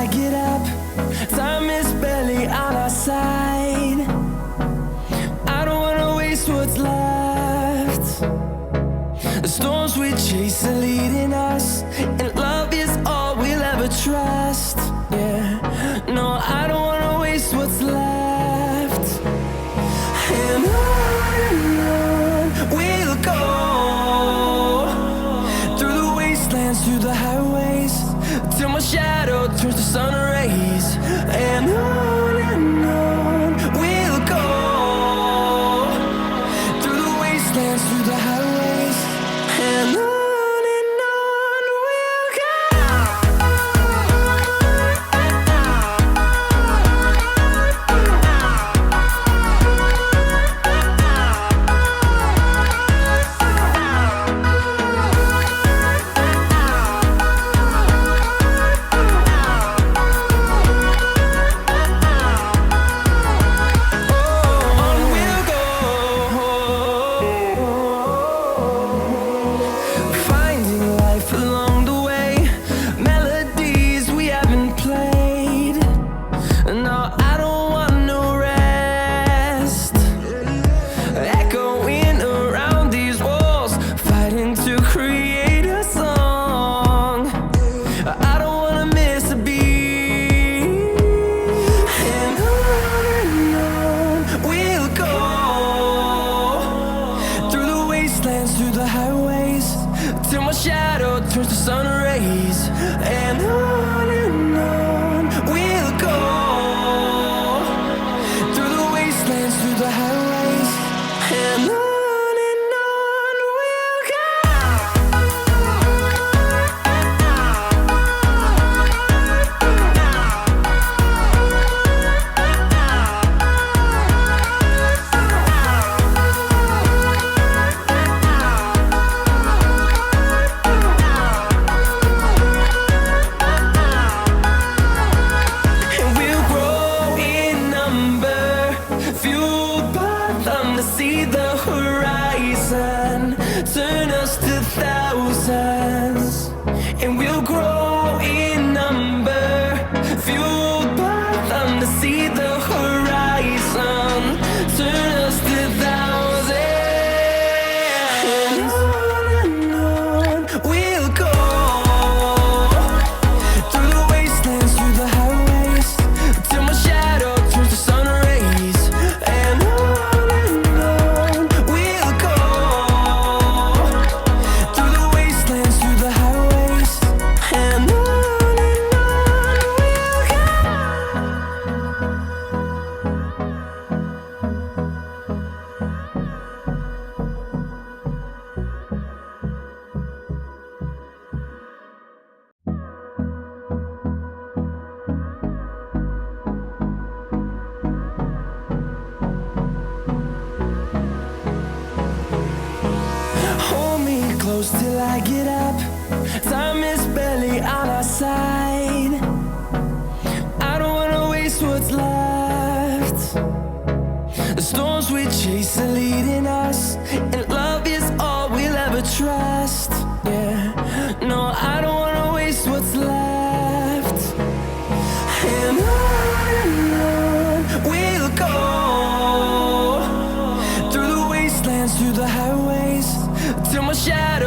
I get up. Time is barely on our side. I don't wanna waste what's left. The storms we chase are leading us, and love is all we'll ever trust. Yeah, no, I don't wanna waste what's left. And on we'll go, through the wastelands, through the highways, till my shadow turns to sun rays. And on we'll go, through the wastelands, through the highways, and on. Through the highways, till my shadow turns to sun rays. And on we'll go, through the wastelands, through the highways, and on. See the horizon turn us to thousands, and we'll grow in number, fueled by them to see the horizon turn us to thousands. And on we'll go, through the wastelands, through the highways, till my shadow turns to sun rays. And close till I get up. Time is barely on our side. I don't wanna waste what's left. The storms we chase are leading us, and love is all we'll ever trust. Yeah, no, I don't wanna waste what's left. And on we'll go, through the wastelands, through the highways, till my shadow